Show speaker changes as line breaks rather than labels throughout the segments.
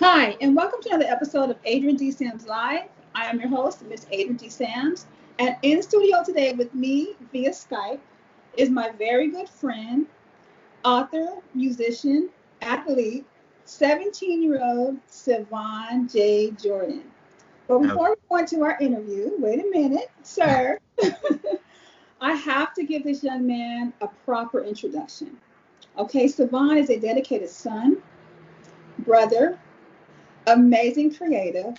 Hi, and welcome to another episode of Adrienne D. Sams Live. I am your host, Miss Adrienne D. Sams, and in studio today with me via Skype is my very good friend, author, musician, athlete, 17-year-old Siobhan J. Jordan. But before we go into our interview, wait a minute, sir. I have to give this young man a proper introduction. Okay, Siobhan is a dedicated son, brother, amazing creative,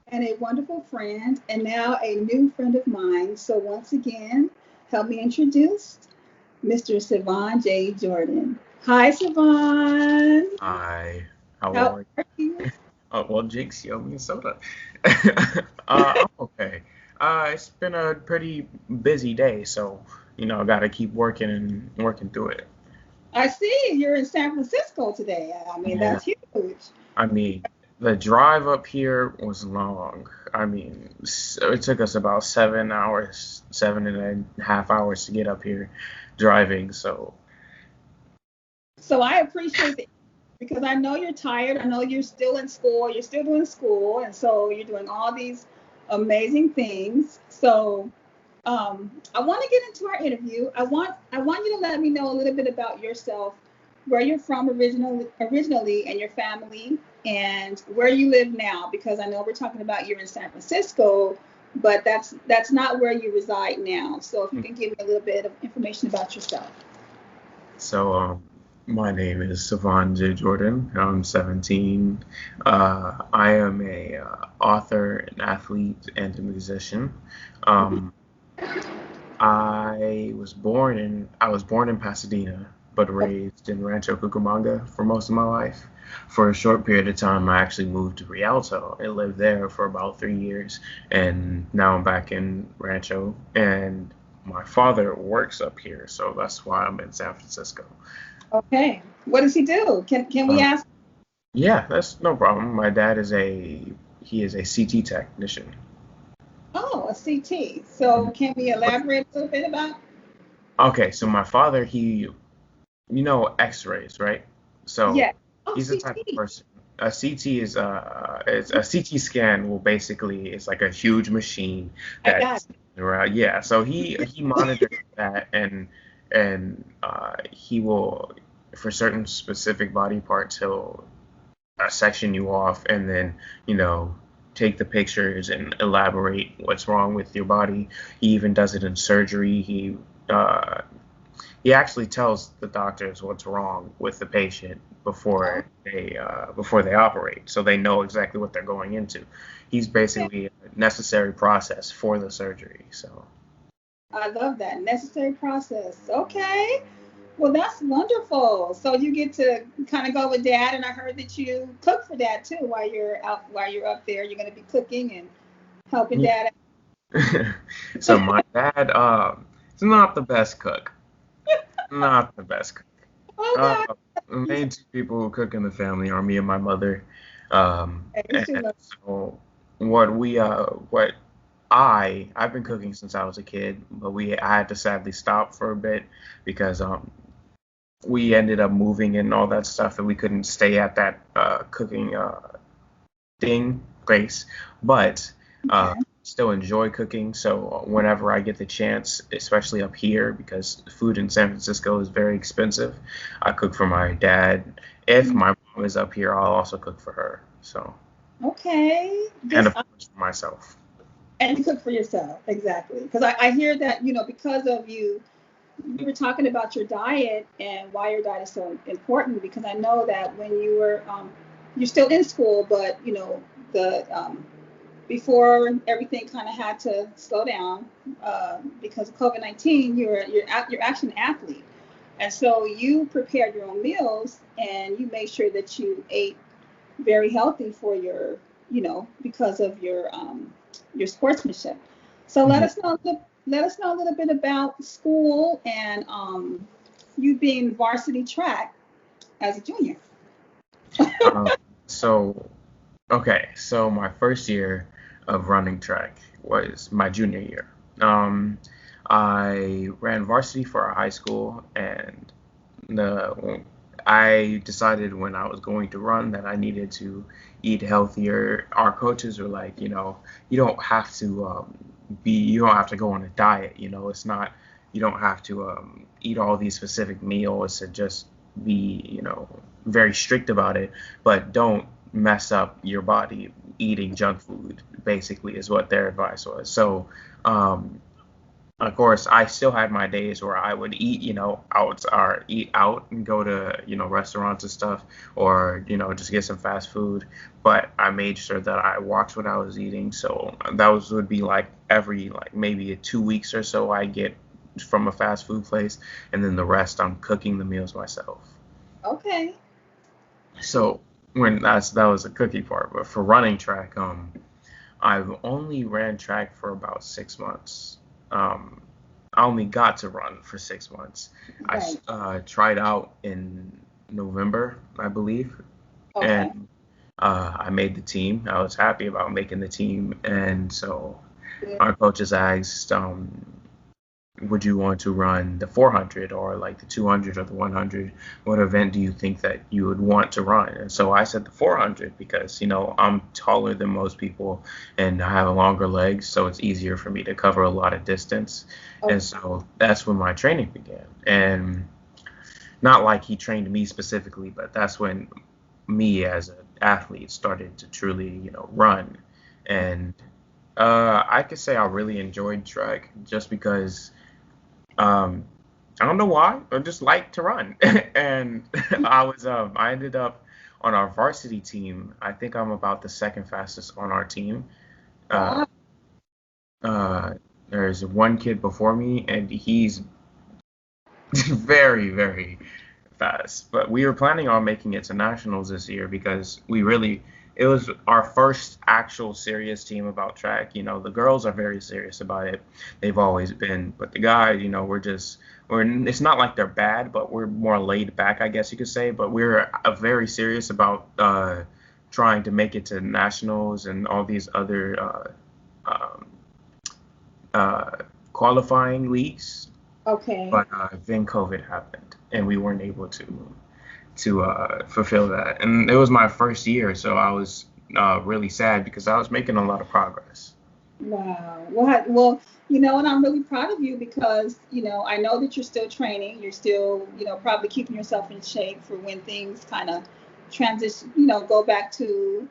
and a wonderful friend, and now a new friend of mine. So once again, help me introduce Mr. Siobhan J. Jordan. Hi, Siobhan.
Hi, how
How
are
are you?
you? Oh, well, Jinx, you owe me a soda. I'm okay. It's been a pretty busy day, so I gotta keep working and working through it.
I see you're in San Francisco today. I mean,
Yeah,
that's huge.
I mean, the drive up here was long. I mean, it took us about 7 hours, 7.5 hours to get up here driving. So,
So I appreciate it because I know you're tired. I know you're still in school. You're still doing school, and so you're doing all these amazing things. So I want to get into our interview. I want you to let me know a little bit about yourself, where you're from originally, and your family, and where you live now. Because I know we're talking about you're in San Francisco, but that's not where you reside now. So if you can give me a little bit of information about yourself.
so, my name is Siobhan J. Jordan. I'm 17. I am a author, an athlete, and a musician. Um, I was born in Pasadena, but raised in Rancho Cucamonga for most of my life. For a short period of time, I actually moved to Rialto and lived there for about 3 years, and now I'm back in Rancho. And my father works up here, so that's why I'm in San Francisco.
Okay. What does he do? Can we
Uh,
ask?
yeah, that's no problem. My dad is a CT technician.
Oh, a CT. So can we elaborate a little bit about?
Okay, so my father, X-rays, right? So
Yeah. Oh,
he's the type of
CT.
person. A CT is a CT scan will basically it's like a huge machine
I got
that's around. Yeah, so he monitors that and he will for certain specific body parts he'll section you off and then you know take the pictures and elaborate what's wrong with your body. He even does it in surgery. Uh, he actually tells the doctors what's wrong with the patient
it.
before they operate, so they know exactly what they're going into. He's
Okay.
basically a necessary process for the surgery. So
I love that necessary process. Okay. Well, that's wonderful. So you get to kind of go with dad, and I heard that you cook for dad too while you're up there. You're going to be cooking and helping
yeah.
dad.
So my dad is not the best cook. Not the best cook. Uh,
Okay.
the main two people who cook in the family are me and my mother.
Okay,
And
Sheila.
so what I've been cooking since I was a kid, but we I had to sadly stop for a bit because we ended up moving and all that stuff, and we couldn't stay at that cooking thing place. But
Okay.
still enjoy cooking. So whenever I get the chance, especially up here, because food in San Francisco is very expensive, I cook for my dad. If
Mm,
my mom is up here, I'll also cook for her. So,
okay.
and
This
of course for myself.
and you cook for yourself exactly because I hear that because of you were talking about your diet and why your diet is so important because I know that when you're still in school, but the before everything kind of had to slow down because of COVID-19, you're actually an athlete, and so you prepared your own meals and you made sure that you ate very healthy for because of your sportsmanship. So
Mhm.
let us know a little bit about school and you being varsity track as a junior.
Um, so okay, so my first year of running track was my junior year. Um, I ran varsity for our high school, and the I decided when I was going to run that I needed to eat healthier. Our coaches were like, you don't have to you don't have to go on a diet. It's not, you don't have to eat all these specific meals to just be, very strict about it, but don't mess up your body eating junk food, basically, is what their advice was. So, of course, I still had my days where I would eat, out or eat out and go to, restaurants and stuff, or, just get some fast food. But I made sure that I watched what I was eating. So would be like every, like maybe 2 weeks or so I get from a fast food place, and then the rest I'm cooking the meals myself.
Okay.
So when that was the cookie part, but for running track, I've only ran track for about 6 months. I only got to run for 6 months.
Right.
I tried out in November, I believe,
Okay.
and I made the team. I was happy about making the team, and so
Good.
our coaches asked, would you want to run the 400 or like the 200 or the 100? What event do you think that you would want to run? And so I said the 400 because, I'm taller than most people and I have longer legs, so it's easier for me to cover a lot of distance.
Okay.
And so that's when my training began. And not like he trained me specifically, but that's when me as an athlete started to truly, run. And I could say I really enjoyed track just because I don't know why. I just like to run, and I ended up on our varsity team. I think I'm about the second fastest on our team. Uh,
Wow.
there's one kid before me, and he's very, very fast. But we were planning on making it to nationals this year because it was our first actual serious team about track. The girls are very serious about it. They've always been, but the guys, it's not like they're bad, but we're more laid back, I guess you could say. But we're very serious about trying to make it to nationals and all these other um, qualifying leagues.
Okay.
But then COVID happened, and we weren't able to fulfill that. And it was my first year, so I was really sad because I was making a lot of progress.
Wow. Well, you know, and I'm really proud of you because, I know that you're still training. You're still, probably keeping yourself in shape for when things kind of transition, go back to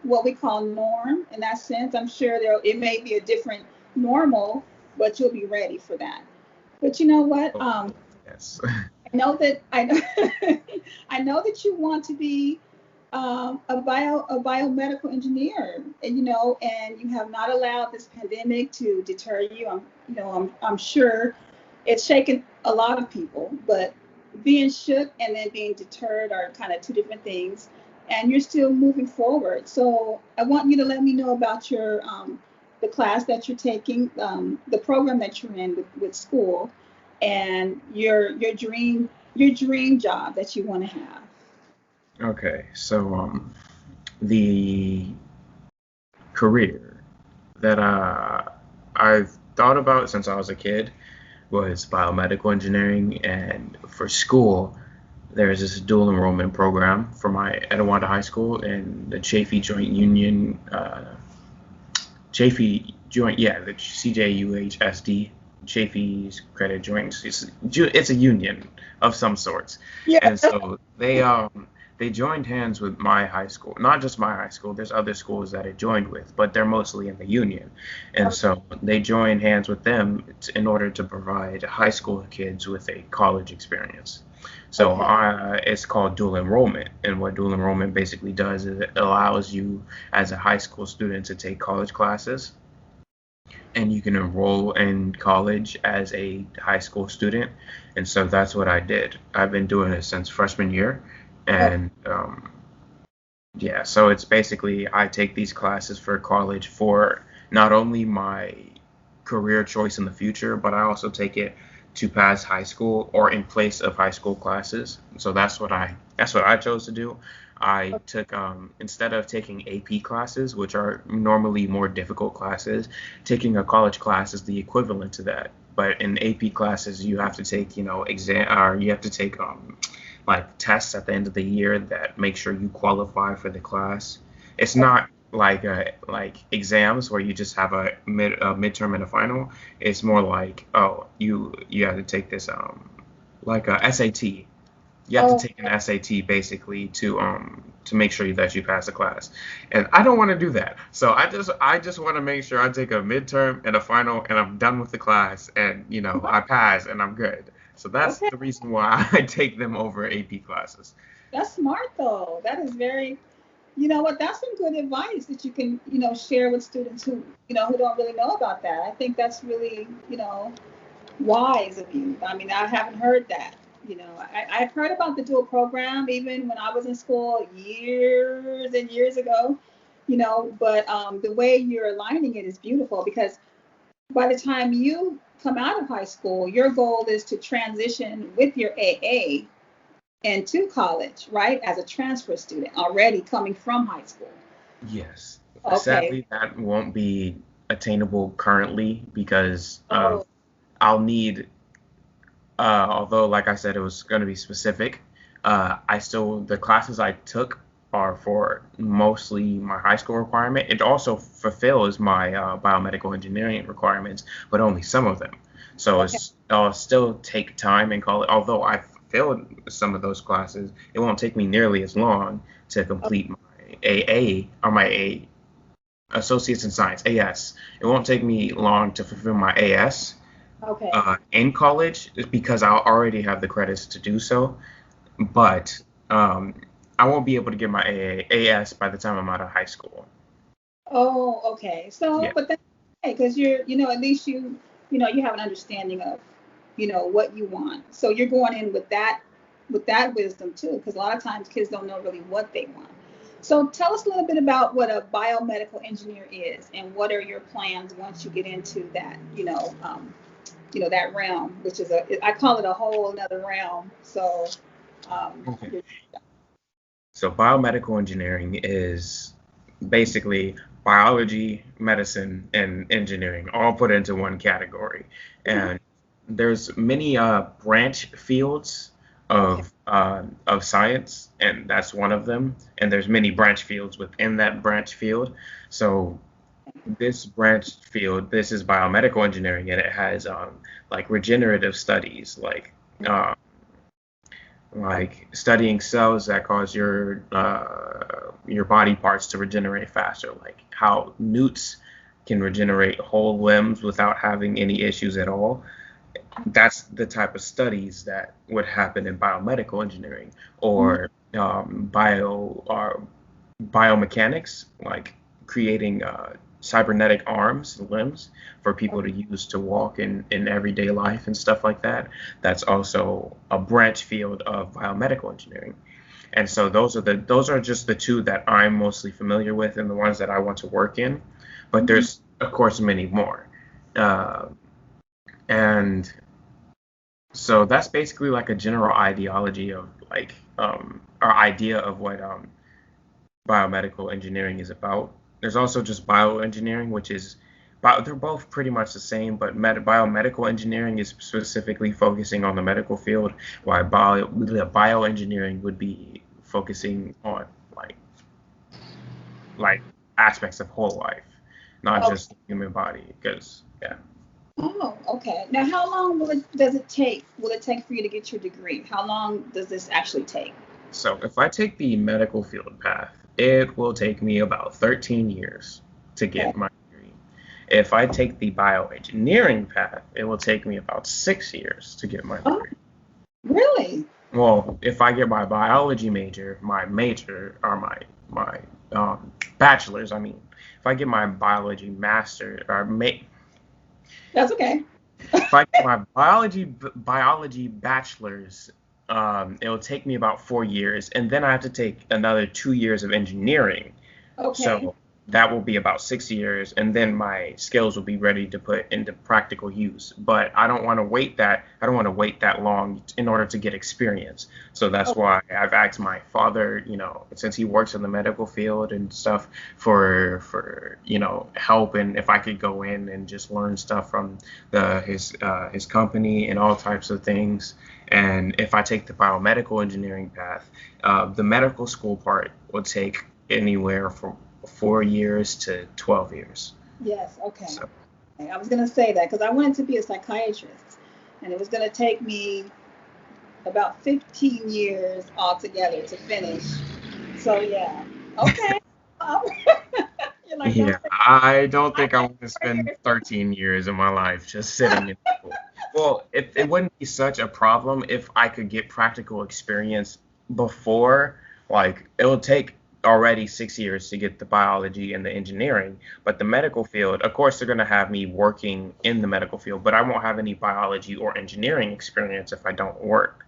what we call norm in that sense. I'm sure it may be a different normal, but you'll be ready for that. But you know what?
Hopefully, yes.
I know that I know I know that you want to be a biomedical engineer, and and you have not allowed this pandemic to deter you. I'm sure it's shaken a lot of people, but being shook and then being deterred are kind of two different things. And you're still moving forward. So I want you to let me know about your the class that you're taking, the program that you're in with school, and your dream job that you want to have.
Okay, so the career that I've thought about since I was a kid was biomedical engineering, and for school, there's this dual enrollment program for my Etowanda High School and the Chaffee Joint Union, Chaffee Joint, yeah, the CJUHSD, Chaffee's Credit Joint. It's a union of some sorts,
Yeah.
and so they joined hands with my high school. Not just my high school. There's other schools that it joined with, but they're mostly in the union. And so they joined hands with them in order to provide high school kids with a college experience. So it's called dual enrollment. And what dual enrollment basically does is it allows you as a high school student to take college classes, and you can enroll in college as a high school student. And so that's what I did. I've been doing it since freshman year. And yeah, so it's basically I take these classes for college for not only my career choice in the future, but I also take it to pass high school or in place of high school classes. So that's what I chose to do. I took instead of taking AP classes, which are normally more difficult classes, taking a college class is the equivalent to that. But in AP classes, you have to take exam or you have to take like tests at the end of the year that make sure you qualify for the class. It's not like exams where you just have a midterm and a final. It's more like, oh, you have to take this like a SAT. You have to
Oh,
take an SAT basically to make sure that you pass the class. And I don't want to do that. So I just want to make sure I take a midterm and a final and I'm done with the class and I pass and I'm good. So that's
okay.
the reason why I take them over AP classes.
That's smart though. That is very, you know what, that's some good advice that you can, share with students who, who don't really know about that. I think that's really, wise of you. I mean, I haven't heard that. I've heard about the dual program even when I was in school years and years ago, but the way you're aligning it is beautiful because by the time you come out of high school, your goal is to transition with your AA into college, right? As a transfer student already coming from high school.
Yes.
Okay.
Sadly, that won't be attainable currently because
Oh,
I'll need, although like I said, it was going to be specific. The classes I took are for mostly my high school requirement. It also fulfills my biomedical engineering requirements, but only some of them. So
okay.
I'll still take time in college. Although I've failed some of those classes, it won't take me nearly as long to complete my AA or my Associates in Science, AS. It won't take me long to fulfill my AS
Okay.
in college because I already have the credits to do so. But I won't be able to get my AS by the time I'm out of high school.
Oh, okay. So,
Yeah.
but that's okay because you're, at least you have an understanding of, what you want. So you're going in with that wisdom too, because a lot of times kids don't know really what they want. So tell us a little bit about what a biomedical engineer is and what are your plans once you get into that, that realm, which is I call it a whole another realm. So, um,
Okay. So biomedical engineering is basically biology, medicine, and engineering all put into one category. And there's many branch fields
okay.
of science, and that's one of them. And there's many branch fields within that branch field. So this branch field, this is biomedical engineering, and it has like regenerative studies, uh, like studying cells that cause your body parts to regenerate faster, like how newts can regenerate whole limbs without having any issues at all. That's the type of studies that would happen in biomedical engineering
Mhm.
or biomechanics, like creating cybernetic arms and limbs for people to use to walk in everyday life and stuff like that. That's also a branch field of biomedical engineering. And so those are just the two that I'm mostly familiar with and the ones that I want to work in. But
Mhm.
there's of course many more. Uh, and so that's basically like a general ideology of like or idea of what biomedical engineering is about. There's also just bioengineering, which is they're both pretty much the same, but biomedical engineering is specifically focusing on the medical field, while bioengineering would be focusing on like like aspects of whole life, not
Okay.
just the human body. Because yeah.
Oh, okay. Now, how long does it take? Will it take for you to get your degree? How long does this actually take?
So if I take the medical field path, it will take me about 13 years to
Okay.
get my degree. If I take the bioengineering path, it will take me about 6 years to get my
Oh,
degree.
really?
Well, if I get my biology major, my major or my bachelor's, I mean, if I get my biology master or
That's okay.
if I get my biology bachelor's, it'll take me about 4 years, and then I have to take another 2 years of engineering.
Okay.
So that will be about 6 years, and then my skills will be ready to put into practical use. But I don't want to wait that. I don't want to wait that long in order to get experience. So that's
Oh,
why I've asked my father, since he works in the medical field and stuff, for help and if I could go in and just learn stuff from his company and all types of things. And if I take the biomedical engineering path, the medical school part will take anywhere from 4 years to 12 years.
Yes. Okay.
So,
I was going to say that because I wanted to be a psychiatrist, and it was going to take me about 15 years altogether to finish. So yeah. Okay. Um, you're like, don't
yeah,
say
I don't
I
think I
think
want to
4
spend
years.
13 years of my life just sitting in school. Well, it wouldn't be such a problem if I could get practical experience before. Like, it'll take already 6 years to get the biology and the engineering, but the medical field, of course, they're going to have me working in the medical field, but I won't have any biology or engineering experience if I don't work.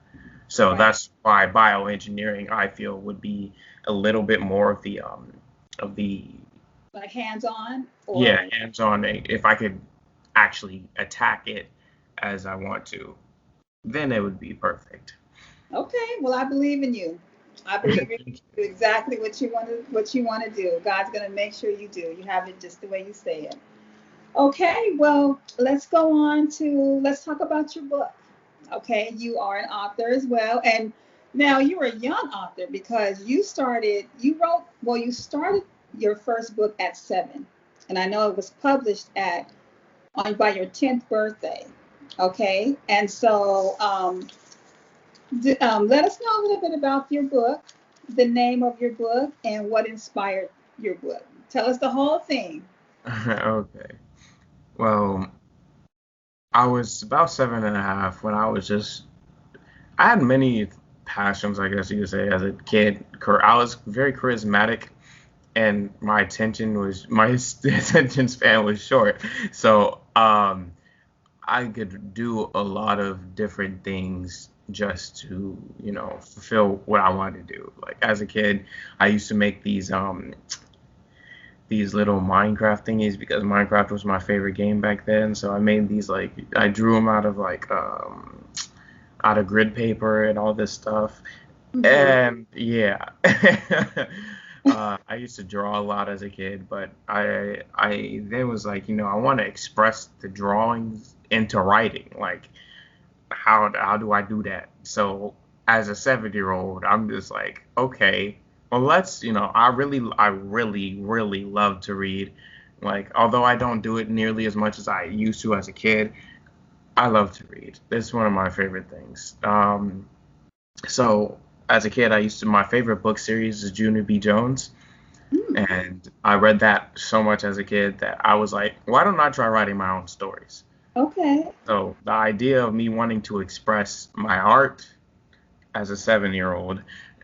So
Right.
that's why bioengineering, I feel, would be a little bit more of the
Like hands on or
yeah, hands-on. If I could actually attack it as I want to, then it would be perfect.
okay. Well, I believe in you. I believe in
Thank
you do exactly what you want to do. God's gonna make sure you do. You have it just the way you say it. Okay, well, let's talk about your book. Okay, you are an author as well. And now you're a young author because you started your first book at 7. And I know it was published by your 10th birthday. Okay, and so let us know a little bit about your book, the name of your book, and what inspired your book. Tell us the whole thing.
you. Okay. Well, I was about 7.5 when I had many passions, I guess you could say, as a kid. I was very charismatic, and my attention span was short. So, I could do a lot of different things just to, fulfill what I wanted to do. Like as a kid, I used to make these little Minecraft thingies because Minecraft was my favorite game back then. So I made these like I drew them out of grid paper and all this stuff.
Mhm.
And yeah, I used to draw a lot as a kid, but I then was like, I want to express the drawings into writing. Like, how do I do that? So as a 7 year old, I'm just like, okay, well I really love to read. Like, although I don't do it nearly as much as I used to as a kid, I love to read. It's one of my favorite things. So as a kid, my favorite book series is Junior B. Jones.
Mm,
And I read that so much as a kid that I was like, why don't I try writing my own stories?
okay.
So the idea of me wanting to express my art as a 7 year old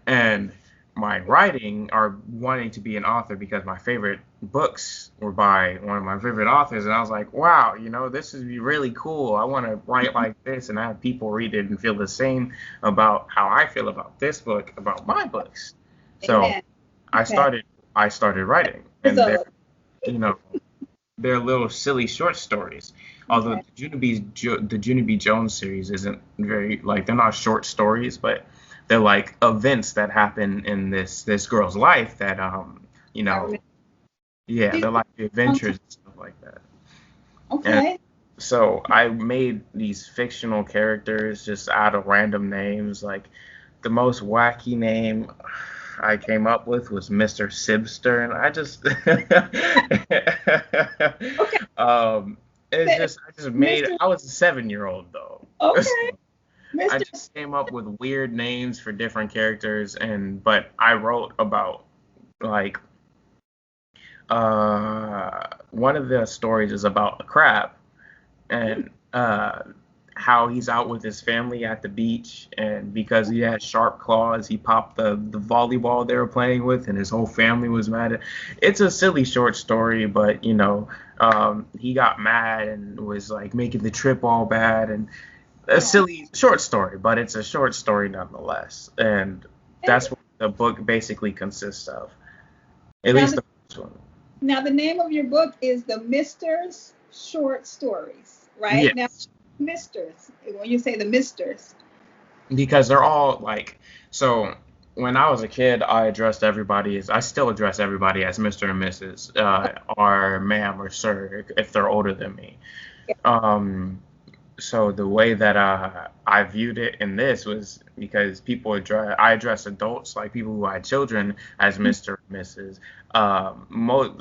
and my writing or wanting to be an author because my favorite books were by one of my favorite authors. And I was like, wow, this would be really cool. I want to write like this and have people read it and feel the same about how I feel about this book, about my books. So
Amen.
I
Okay.
started I started writing, and
So,
you know they're little silly short stories. Although
okay.
the Junie B. Jones series isn't very like they're not short stories, but they're like events that happen in this girl's life that you
I
know
remember.
yeah,
She's
they're like the
a long time.
adventures and stuff like that. And
Okay.
so I made these fictional characters just out of random names. Like the most wacky name I came up with was Mr. Sibster, and
Okay.
it's just I just made.
Mr.
I was a 7 year old though,
Okay.
so I
Mr.
just came up with weird names for different characters, but I wrote about like one of the stories is about a crab and how he's out with his family at the beach, and because he had sharp claws, he popped the volleyball they were playing with, and his whole family was mad. It's a silly short story, but he got mad and was like making the trip all bad, and a
Oh,
silly short story, but it's a short story nonetheless, and
okay.
that's what the book basically consists of, at
Now
least
the
the first one.
now the name of your book is The Misters Short Stories, right? Now,
Yes.
Misters. When you say the Misters.
Because they're all like so when I was a kid I still address everybody as Mr. and Mrs. Or ma'am or sir if they're older than me. um So the way that I viewed it in this was because I address adults, like people who had children, as Mr. and Mrs.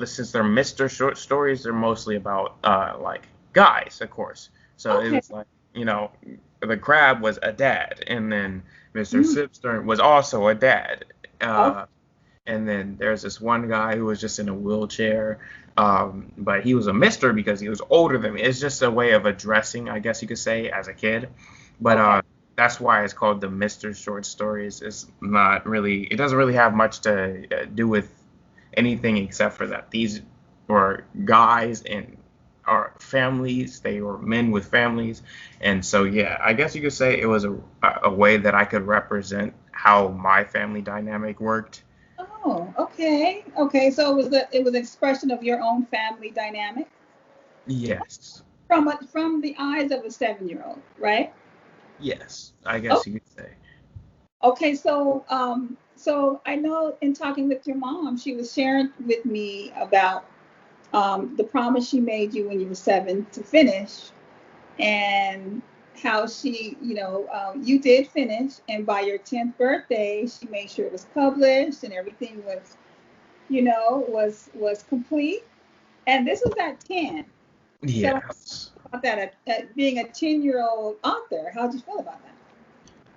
Since they're Mr. short stories, they're mostly about like guys, of course. So it
Okay.
was like, you know, the crab was a dad, and then Mr.
Mm.
Sipstern was also a dad.
Oh,
And then there's this one guy who was just in a wheelchair, but he was a mister because he was older than me. It's just a way of addressing, I guess you could say, as a kid. But
okay.
that's why it's called the Mister Short Stories. It's not really, it doesn't really have much to do with anything except for that these were guys and are families. They were men with families, and so yeah, I guess you could say it was a way that I could represent how my family dynamic worked.
Oh, okay. Okay. So it was an expression of your own family dynamic
Yes.
from the eyes of a 7-year-old, right?
Yes. I
Oh,
guess you could say.
okay. So I know in talking with your mom, she was sharing with me about the promise she made you when you were 7 to finish, and how she, you did finish, and by your 10th birthday, she made sure it was published and everything was, was complete. And this was at 10. So
Yes.
about that, at being a 10-year-old author, how'd you feel about that?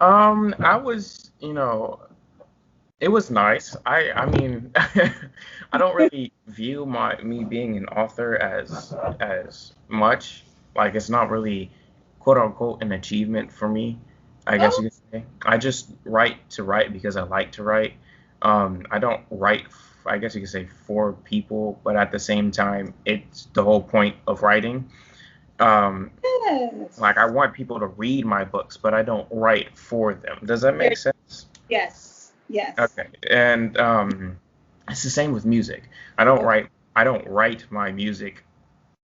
I was, it was nice. I mean, I don't really view my me being an author as much. Like it's not really quote unquote an achievement for me. I guess
Oh,
you could say. I just write to write because I like to write. I don't write, I guess you could say, for people, but at the same time, it's the whole point of writing. Um, like I
yes.
want people to read my books, but I don't write for them. Does that make
There-
sense?
Yes. Yes.
Okay. And it's the same with music.
Okay.
I don't write my music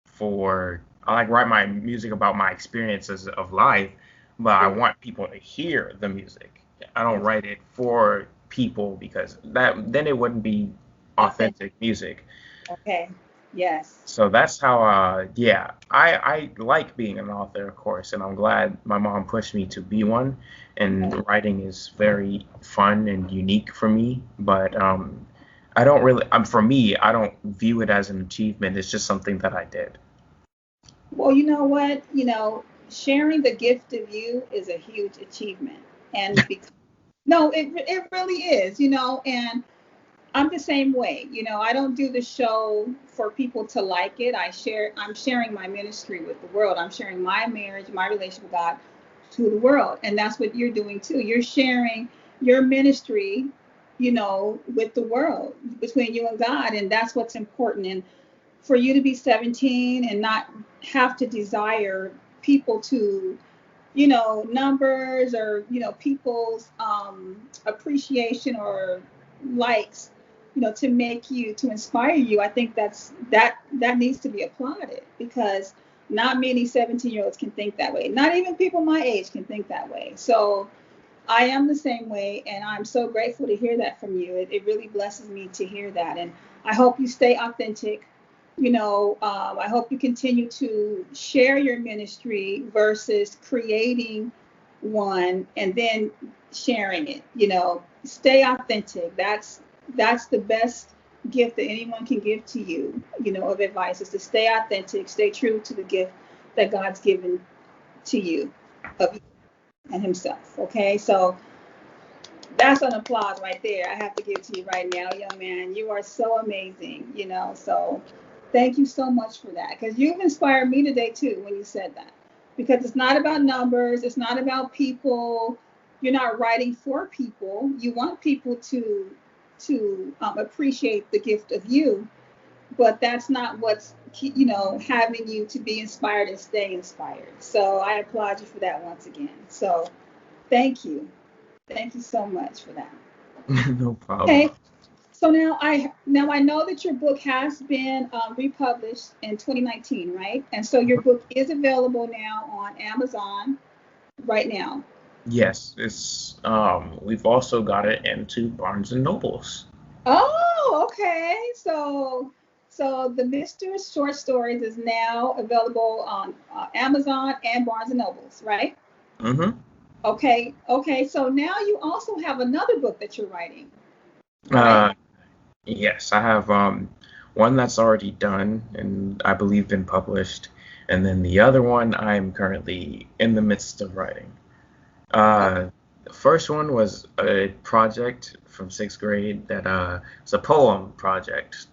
for I like write my music about my experiences of life, but I
Sure.
want people to hear the music. I don't
Okay.
write it for people because that then it wouldn't be
Authentic.
authentic music.
Okay. Yes.
So that's how, yeah, I like being an author, of course, and I'm glad my mom pushed me to be one.
Okay.
And writing is very fun and unique for me, but I don't really, for me, I don't view it as an achievement. It's just something that I did.
Well, you know what? Sharing the gift of you is a huge achievement. And because, no, it really is, and I'm the same way. I don't do the show for people to like it. I'm sharing my ministry with the world. I'm sharing my marriage, my relationship with God to the world. And that's what you're doing too. You're sharing your ministry, with the world, between you and God. And that's what's important. And for you to be 17 and not have to desire people to, numbers, or people's appreciation or likes, to inspire you. I think that needs to be applauded, because not many 17-year-olds can think that way. Not even people my age can think that way. So I am the same way, and I'm so grateful to hear that from you. It really blesses me to hear that, and I hope you stay authentic. I hope you continue to share your ministry versus creating one and then sharing it. Stay authentic. That's the best gift that anyone can give to you. Of advice is to stay authentic, stay true to the gift that God's given to you of you and Himself. Okay, so that's an applause right there. I have to give to you right now, young man. You are so amazing, So thank you so much for that, because you've inspired me today too when you said that. Because it's not about numbers, it's not about people. You're not writing for people. You want people to appreciate the gift of you, but that's not what's having you to be inspired and stay inspired. So I applaud you for that once again. So thank you. Thank you so much for that.
No problem.
Okay, so now I know that your book has been republished in 2019, right? And so your book is available now on Amazon right now.
Yes, it's we've also got it into Barnes and Nobles.
Oh, okay. So So the Mr. Short Stories is now available on Amazon and Barnes and Nobles, right?
Mm-hmm.
Okay, okay. So now you also have another book that you're writing, right?
Uh, yes, I have one that's already done and I believe been published, and then the other one I'm currently in the midst of writing. The first one was a project from sixth grade that it's a poem project.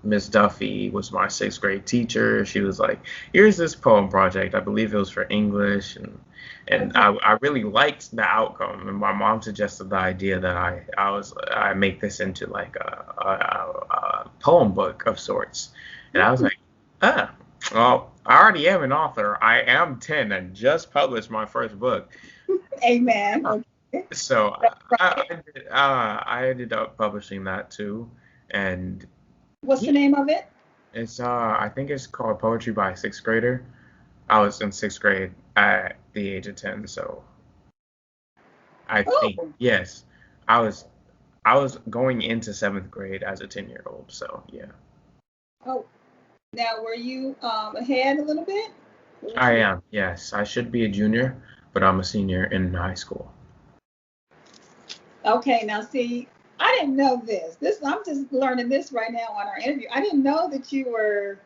Miss Duffy was my sixth grade teacher. She was like, "Here's this poem project." I believe it was for English, and
Okay.
I really liked the outcome. And my mom suggested the idea that I make this into like a poem book of sorts. And I was
Hmm.
like, ah, well, I already am an author. I am 10 and just published my first book.
Amen. Okay.
So
That's
I ended up publishing that too, and
What's the
yeah,
name of it?
it's I think it's called Poetry by a Sixth Grader. I was in sixth grade at the age of 10, so I think
Oh,
yes, I was I was going into seventh grade as a 10-year-old. So yeah,
oh. Now, were you ahead a little bit? Was
I
you?
am. Yes, I should be a junior, but I'm a senior in high school.
Okay. Now, see, I didn't know this. This I'm just learning this right now on our interview. I didn't know that you were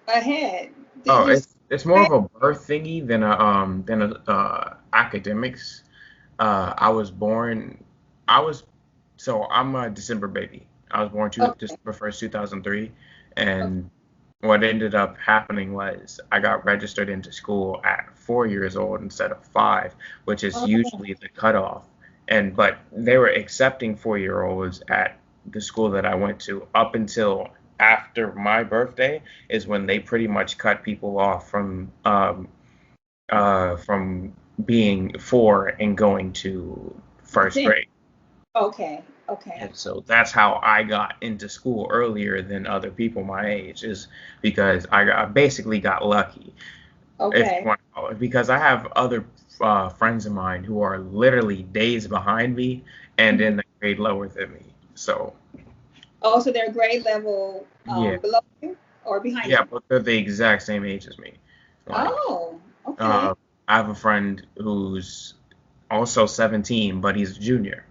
ahead. Did
Oh,
you?
it's more of a birth thingy than a academics. I was born. I was so I'm a December baby. I was born
Okay.
December 1st, 2003,
Okay.
and what ended up happening was I got registered into school at 4 years old instead of 5, which is
Oh,
usually the cutoff. And but they were accepting 4-year-olds at the school that I went to up until after my birthday is when they pretty much cut people off from being 4 and going to first
then.
grade.
Okay. Okay.
And so that's how I got into school earlier than other people my age, is because I basically got lucky, if you
Okay.
want to call it, because I have other friends of mine who are literally days behind me and
Mhm.
in the grade lower than me. So
Oh, so they're grade level
yeah,
below you or behind
yeah,
you?
but they're the exact same age as me. Like,
Oh, okay.
uh, I have a friend who's also 17, but he's a junior.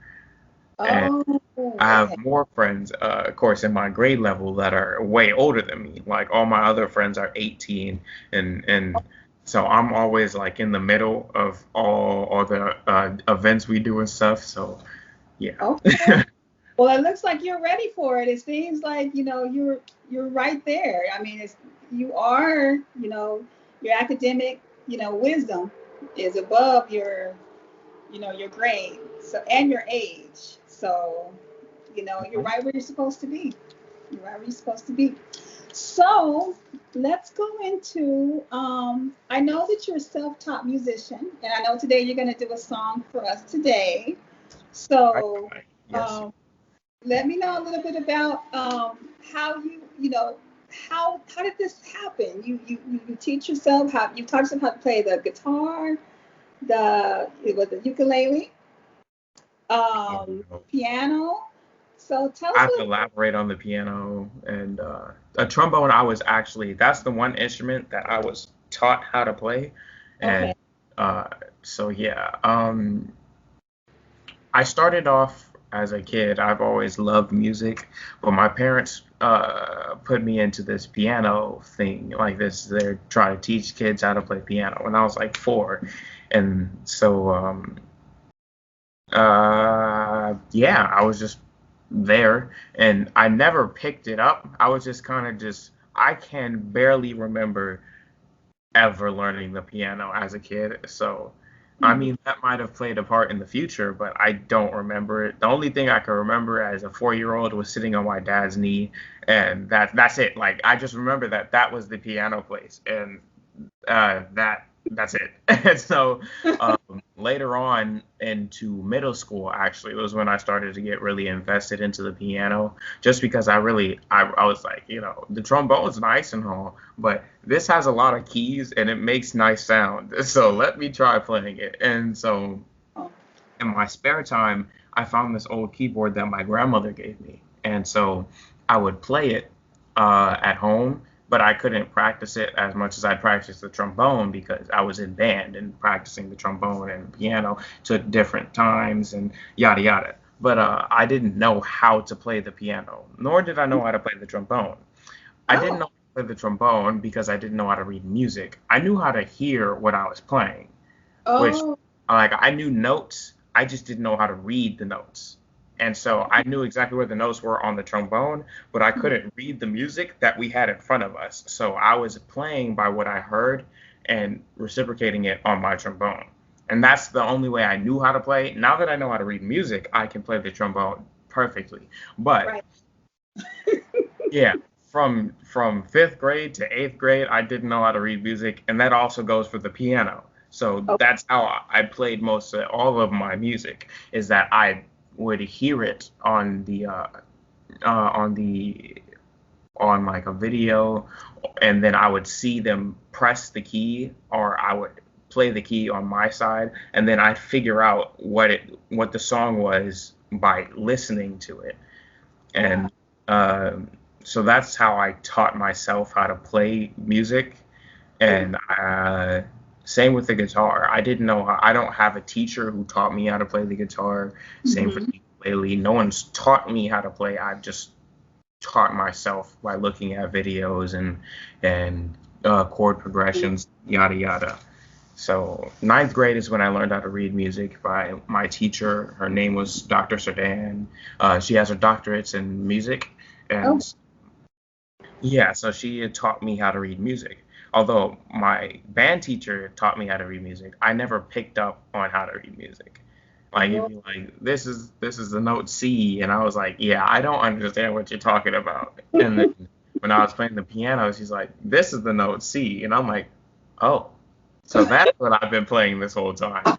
And
Oh,
I have
okay.
more friends, of course, in my grade level that are way older than me. Like all my other friends are 18, and so I'm always like in the middle of all the events we do and stuff. So yeah.
Okay. Well, it looks like you're ready for it. It seems like, you're right there. I mean, it's you are, your academic, wisdom is above your grade. So and your age. So, you're
Mhm.
right where you're supposed to be. You're right where you're supposed to be. So let's go into I know that you're a self-taught musician, and I know today you're gonna do a song for us today.
I
So
try. Yes.
um, let me know a little bit about how how did this happen? You teach yourself how you taught yourself how to play the guitar, it was the ukulele, um,
Um,
piano. So tell
I
us
have to
what.
elaborate on the piano and a trombone. I was actually that's the one instrument that I was taught how to play,
Okay,
and uh, so yeah. I started off as a kid. I've always loved music, but my parents put me into this piano thing, like this. They're trying to teach kids how to play piano when I was like 4, and so yeah, I was just there, and I never picked it up. I was just kind of just. I can barely remember ever learning the piano as a kid. So, I
hmm,
mean, that might have played a part in the future, but I don't remember it. The only thing I can remember as a 4-year-old was sitting on my dad's knee, and that's it. Like, I just remember that that was the piano place, and that's it. And so later on into middle school, actually, was when I started to get really invested into the piano, just because I was like, the trombone's nice and all, but this has a lot of keys and it makes nice sound. So let me try playing it. And so
oh,
in my spare time, I found this old keyboard that my grandmother gave me. And so I would play it at home, but I couldn't practice it as much as I practiced the trombone because I was in band and practicing the trombone and piano took different times and yada yada. But I didn't know how to play the piano, nor did I know how to play the trombone. I didn't
Oh,
know how to play the trombone because I didn't know how to read music. I knew how to hear what I was playing, which
oh,
like I knew notes, I just didn't know how to read the notes. And so I knew exactly where the notes were on the trombone, but I
mhm.
couldn't read the music that we had in front of us. So I was playing by what I heard and reciprocating it on my trombone. And that's the only way I knew how to play. Now that I know how to read music, I can play the trombone perfectly. But
Right.
yeah, from fifth grade to eighth grade, I didn't know how to read music, and that also goes for the piano. So
Oh,
that's how I played most of all of my music, is that I would hear it on the on like a video, and then I would see them press the key, or I would play the key on my side, and then I'd figure out what the song was by listening to it.
wow.
And so that's how I taught myself how to play music.
Oh,
And same with the guitar. I don't have a teacher who taught me how to play the guitar. Same for
mhm.
the ukulele. No one's taught me how to play. I've just taught myself by looking at videos and chord progressions, yada yada. So ninth grade is when I learned how to read music by my teacher. Her name was Dr. Sardan. She has her doctorates in music,
Oh,
and yeah, so she had taught me how to read music. Although my band teacher taught me how to read music, I never picked up on how to read music. Like he'd
oh.
be like, "This is the note C," and I was like, "Yeah, I don't understand what you're talking about." And then when I was playing the piano, she's like, "This is the note C," and I'm like, "Oh, so that's what I've been playing this whole time."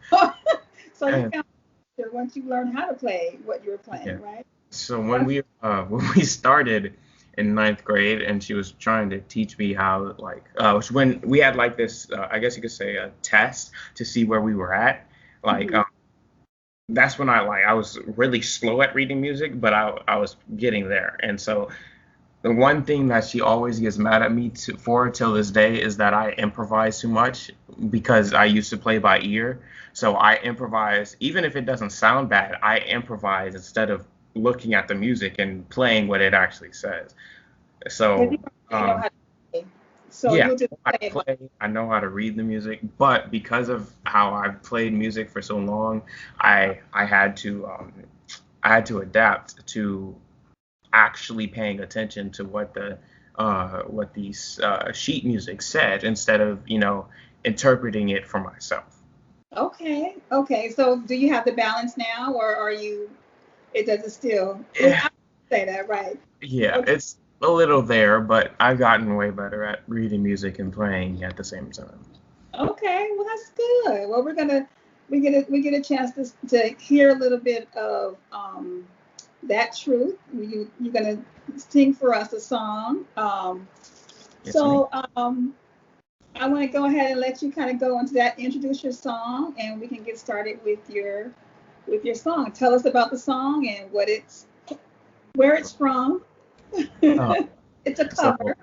So you
And
found that once you learned how to play what you were
yeah,
playing, right?
so when
That's
we started in ninth grade, and she was trying to teach me how when we had like this, I guess you could say a test to see where we were at. Like
mhm.
that's when I was really slow at reading music, but I was getting there. And so the one thing that she always gets mad at me for till this day is that I improvise too much because I used to play by ear. So I improvise, even if it doesn't sound bad, I improvise instead of looking at the music and playing what it actually says.
Because you
So
already know how
um,
to play. So
yeah,
you just
I know how
play
to
it. But
play, I know how to read the music, but because of how I've played music for so long, I I had to adapt to actually paying attention to what these sheet music said instead of interpreting it for myself.
okay, okay. So do you have the balance now, or are you? It doesn't still.
Yeah,
I say that right.
yeah,
Okay,
it's a little there, but I've gotten way better at reading music and playing at the same time.
okay. Well, that's good. Well, we get a chance to hear a little bit of that truth. You're gonna sing for us a song.
Yes, ma'am.
So I want to go ahead and let you kind of go into that, introduce your song, and we can get started with your song. Tell us about the song and where it's from.
Uh,
It's a
so
cover.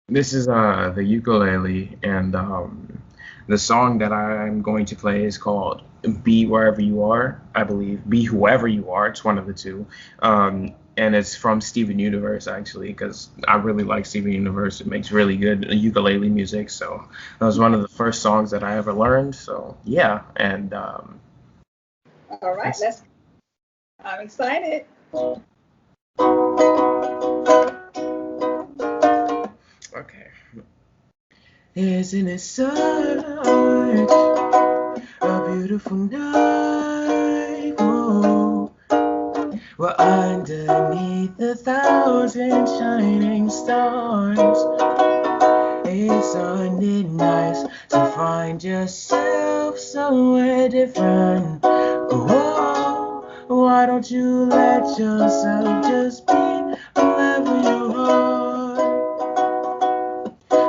this is the ukulele, and the song that I'm going to play is called "Be Wherever You Are." I believe "Be Whoever You Are." It's one of the two, and it's from Steven Universe actually, because I really like Steven Universe. It makes really good ukulele music, so that was one of the first songs that I ever learned. So yeah, and
All right,
that's
I'm excited.
okay. Isn't it such a beautiful night? Oh, we're underneath 1,000 shining stars. Isn't it nice to find yourself somewhere different? Oh, why don't you let yourself just be whoever you are?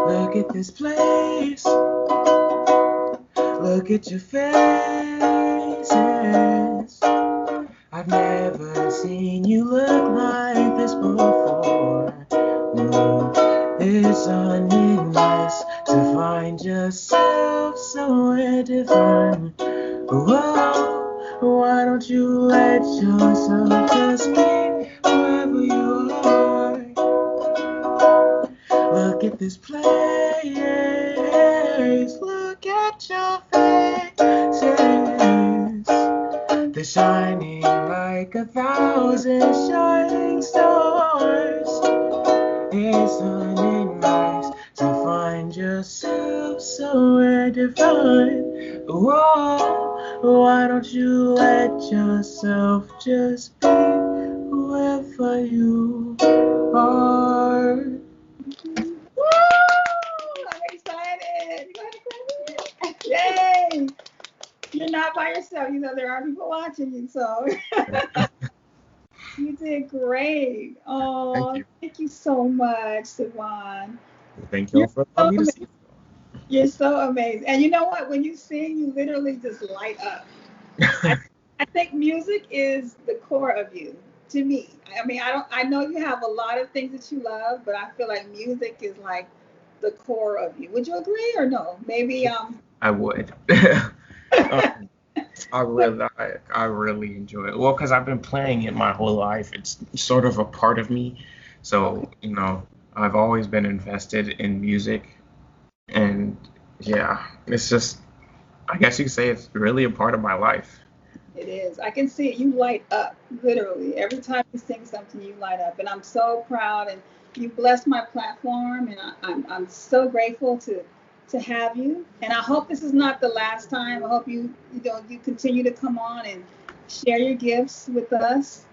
Look at this place. Look at your faces. I've never seen you look like this before. nice to find yourself somewhere different. Whoa, why don't you let yourself just be whoever you are? Look at this place, look at your faces. They're shining like 1,000 shining stars. Isn't it nice to find yourself somewhere divine? Whoa, why don't you let yourself just be whoever you are?
Woo! I'm excited. Yay! You're not by yourself. You know, there are people watching you, so you did great. Oh, thank you so much, Siobhan.
Thank you for allowing me to see.
You're so amazing. And you know what? When you sing, you literally just light up. I think music is the core of you, to me. I mean, I know you have a lot of things that you love, but I feel like music is like the core of you. Would you agree or no? Maybe
I would. I really enjoy it. Well, because I've been playing it my whole life. It's sort of a part of me. So, you know, I've always been invested in music. And yeah, it's just, I guess you could say it's really a part of my life.
It is. I can see it. You light up, literally. Every time you sing something, you light up. And I'm so proud. And you blessed my platform. And I'm so grateful to have you. And I hope this is not the last time. I hope you continue to come on and share your gifts with us.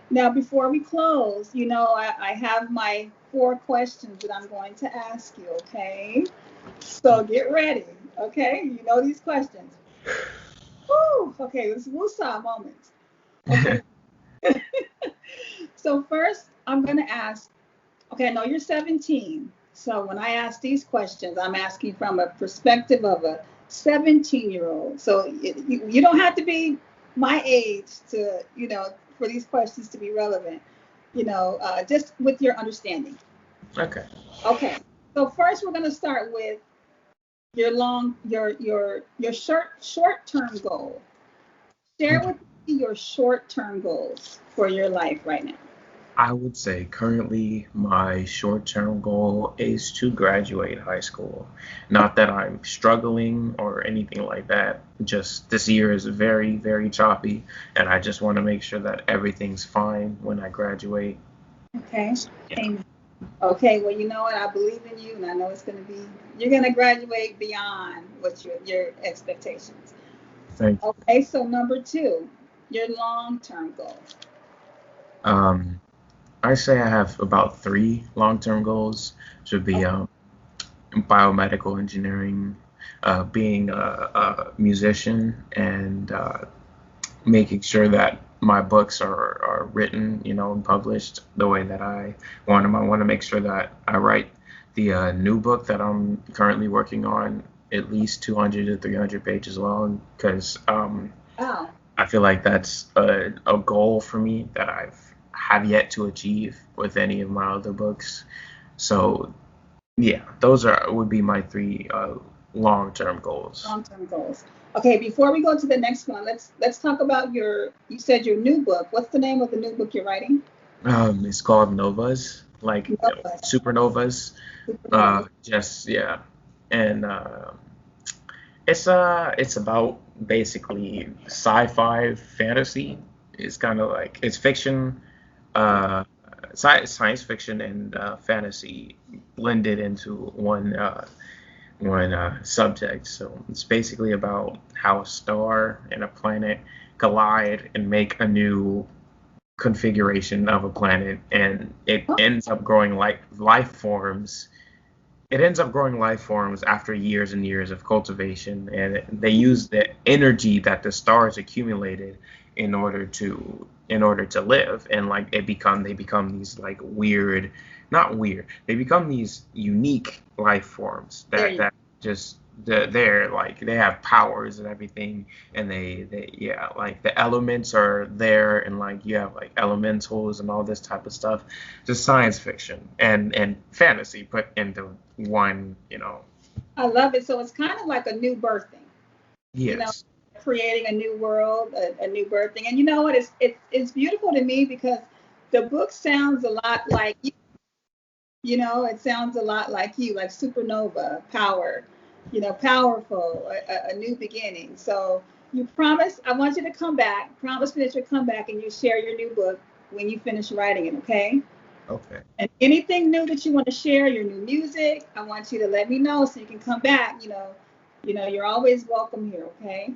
Now, before we close, you know, I have my 4 questions that I'm going to ask you, okay? So get ready, okay? You know these questions. Woo! Okay, this is woosah moment. Okay. So first, I'm going to ask, okay, I know you're 17. So when I ask these questions, I'm asking from a perspective of a 17-year-old. So you don't have to be my age to, you know, for these questions to be relevant, you know, just with your understanding.
Okay.
Okay. So first, we're going to start with your short-term goal. Share with me your short-term goals for your life right now.
I would say currently my short-term goal is to graduate high school. Not that I'm struggling or anything like that. Just this year is very, very choppy, and I just want to make sure that everything's fine when I graduate.
Okay.
Yeah.
Amen. Okay, well, you know what? I believe in you, and I know you're going to graduate beyond what your expectations.
Thank you.
Okay, so number 2, your long-term goals.
I say I have about 3 long-term goals. Should be biomedical engineering, being a musician, and making sure that my books are written, you know, and published the way that I want them. I want to make sure that I write the new book that I'm currently working on at least 200 to 300 pages long, because I feel like that's a goal for me that have yet to achieve with any of my other books. So yeah, those would be my 3 long-term goals.
Long-term goals. Okay, before we go to the next one, let's talk about you said your new book. What's the name of the new book you're writing?
It's called Novas, like supernovas. Just yeah, and it's about basically sci-fi fantasy. It's kind of like it's fiction, science fiction and fantasy blended into one subject. So it's basically about how a star and a planet collide and make a new configuration of a planet, and it ends up growing like life forms. It ends up growing life forms after years and years of cultivation, and they use the energy that the stars accumulated in order to live, and like they become these like weird, not weird, they become these unique life forms that just they're like they have powers and everything, and they yeah, like the elements are there, and like you have like elementals and all this type of stuff. Just science fiction and fantasy put into one, you know.
I love it. So it's kind of like a new birthing, you know,
Yes.
creating a new world, a new birthing. And you know what? It's beautiful to me because the book sounds a lot like you know, it sounds a lot like you, like supernova, power, you know, powerful, a new beginning. So you promise, I want you to come back, promise me that you'll come back and you share your new book when you finish writing it, okay?
Okay.
And anything new that you want to share, your new music, I want you to let me know so you can come back, you know, you're always welcome here, okay?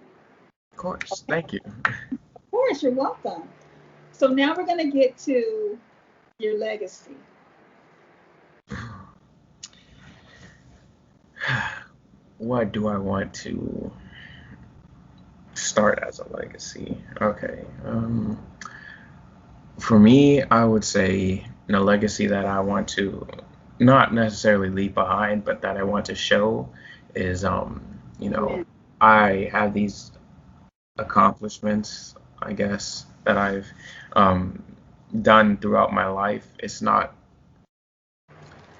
Of course.
Okay,
Thank you.
of course, you're welcome. So now we're going to get to your legacy.
What do I want to start as a legacy? Okay. For me, I would say the legacy that I want to not necessarily leave behind, but that I want to show is, you know,
Amen.
I have these accomplishments, I guess, that I've um, done throughout my life. It's not,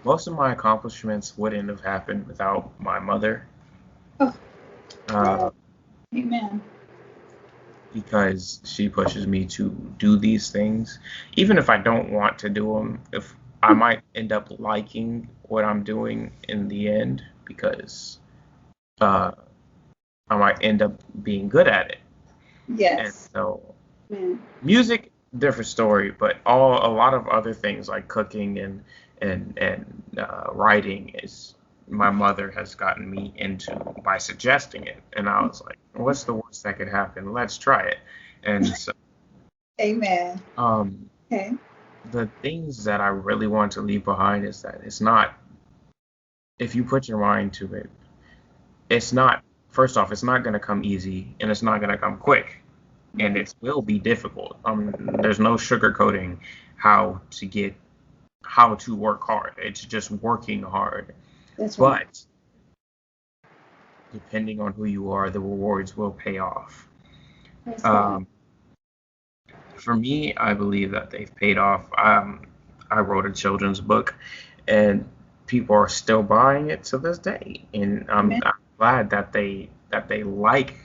most of my accomplishments wouldn't have happened without my mother.
Oh, yeah.
Uh,
Amen.
because she pushes me to do these things, even if I don't want to do them. If I might end up liking what I'm doing in the end, because uh, I might end up being good at it. And
Yes.
so,
Amen.
music, different story, but a lot of other things like cooking and writing is my mother has gotten me into by suggesting it, and I was like, what's the worst that could happen? Let's try it. And so,
Amen.
um,
Okay.
the things that I really want to leave behind is that it's not, if you put your mind to it, it's not, first off, it's not going to come easy and it's not going to come quick, and
Right.
it will be difficult. There's no sugarcoating how to get, how to work hard. It's just working hard.
That's right.
But depending on who you are, the rewards will pay off.
That's right.
Um, for me, I believe that they've paid off. I wrote a children's book, and people are still buying it to this day, and
Amen.
I'm glad that they like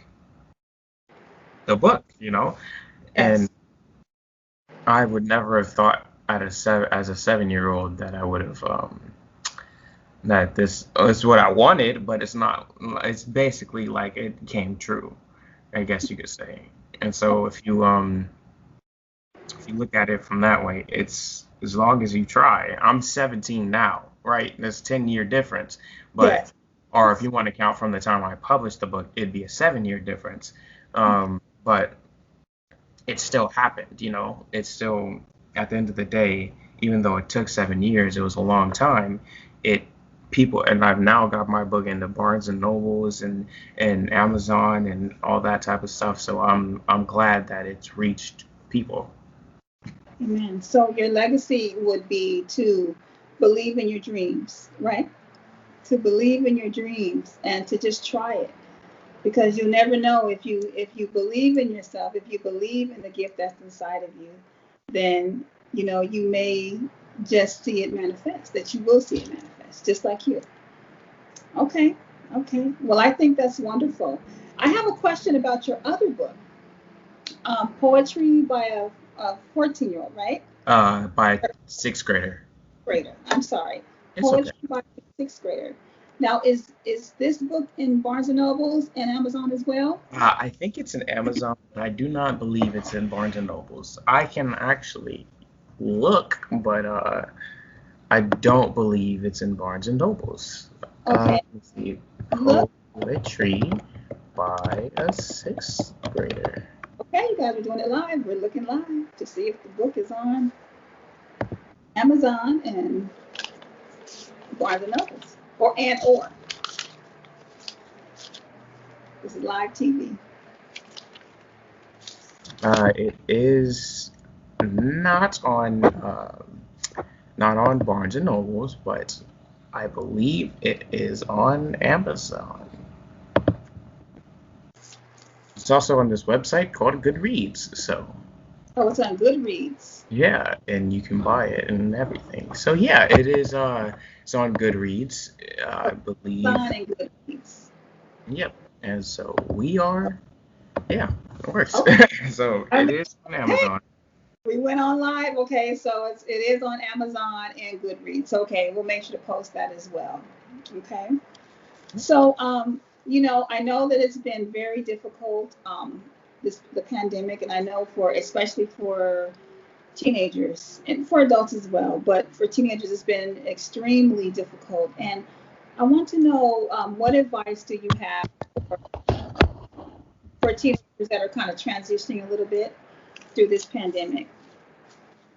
the book, you know. And
Yes.
I would never have thought as a 7 year old that I would have that this is what I wanted, but it's not. It's basically like it came true, I guess you could say. And so if you look at it from that way, it's as long as you try. I'm 17 now, right? There's 10-year difference, but
Yes.
or if you want to count from the time I published the book, it'd be a 7 year difference. But it still happened, you know. It's still at the end of the day, even though it took 7 years, it was a long time. It people and I've now got my book into Barnes and Nobles and Amazon and all that type of stuff. So I'm glad that it's reached people.
Amen. So your legacy would be to believe in your dreams, right? To believe in your dreams and to just try it because you never know if you believe in yourself, if you believe in the gift that's inside of you, then you may just see it manifest, that you will see it manifest, just like you. Okay. Okay. Well, I think that's wonderful. I have a question about your other book, Poetry by a 14-year-old, right?
By sixth grader.
Grader. I'm sorry.
It's okay.
Poetry by a sixth grader. Now, is this book in Barnes and Nobles and Amazon as well?
I think it's in Amazon, but I do not believe it's in Barnes and Nobles. I can actually look, but I don't believe it's in Barnes and Nobles.
Okay.
Let's see,
Look.
poetry by a sixth grader.
Okay, you guys are doing it live. We're looking live to see if the book is on Amazon and Barnes and Nobles, or this is live TV.
It is not on not on Barnes and Nobles, but I believe it is on Amazon. It's also on this website called Goodreads. So
Oh, it's on Goodreads.
yeah, and you can buy it and everything. So yeah, it is. It's on Goodreads, I believe.
Amazon and Goodreads.
Yep. And so we are. Yeah, it works.
Okay.
So
I
it
mean,
is on
hey,
Amazon.
we went on live. Okay, so it is on Amazon and Goodreads. Okay, we'll make sure to post that as well. Okay. So, I know that it's been very difficult, the pandemic, and I know especially for teenagers and for adults as well, but for teenagers, it's been extremely difficult. And I want to know, what advice do you have for teenagers that are kind of transitioning a little bit through this pandemic?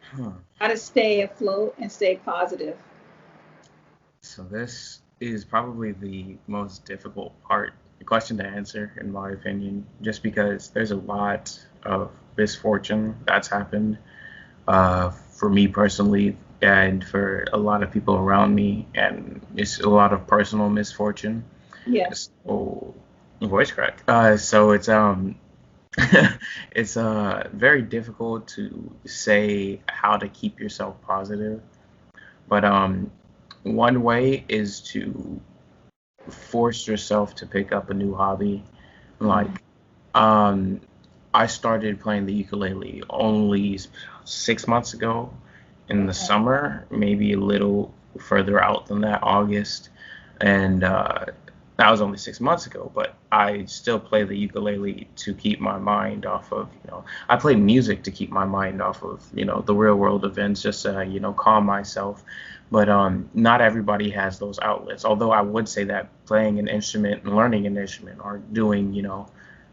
Huh.
How to stay afloat and stay positive?
So this is probably the most difficult question to answer, in my opinion, just because there's a lot of misfortune that's happened for me personally and for a lot of people around me, and it's a lot of personal misfortune.
Yes.
So voice crack. So it's very difficult to say how to keep yourself positive, but one way is to force yourself to pick up a new hobby. Like,
Mhm.
um, I started playing the ukulele only 6 months ago in the
Okay.
summer, maybe a little further out than that, August. And that was only 6 months ago, but I still play the ukulele to keep my mind off of, I play music to keep my mind off of, the real world events, just to, calm myself. But not everybody has those outlets. Although I would say that playing an instrument and learning an instrument or doing,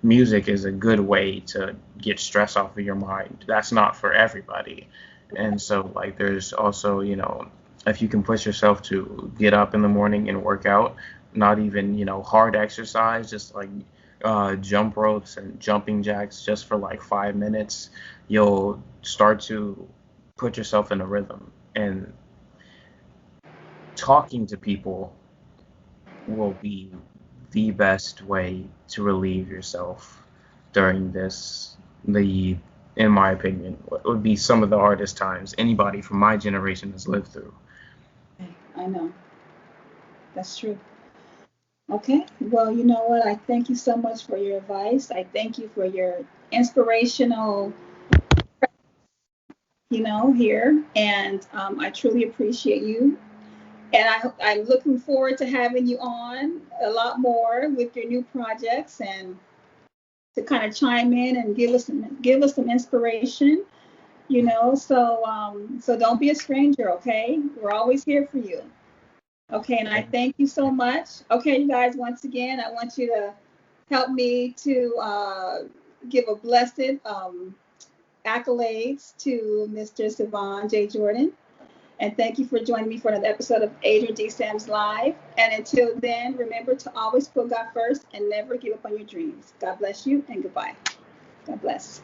music is a good way to get stress off of your mind. That's not for everybody. And so, like, there's also, if you can push yourself to get up in the morning and work out, not even, hard exercise, just like jump ropes and jumping jacks just for like 5 minutes, you'll start to put yourself in a rhythm. And talking to people will be the best way to relieve yourself during in my opinion, what would be some of the hardest times anybody from my generation has lived through.
I know. That's true. Okay. Well, you know what? I thank you so much for your advice. I thank you for your inspirational, here. And I truly appreciate you. And I'm looking forward to having you on a lot more with your new projects and to kind of chime in and give us some inspiration. So don't be a stranger, okay? We're always here for you. Okay, and I thank you so much. Okay, you guys, once again, I want you to help me to give a blessed accolades to Mr. Siobhan J. Jordan. And thank you for joining me for another episode of Adrienne D. Sam's Live. And until then, remember to always put God first and never give up on your dreams. God bless you and goodbye. God bless.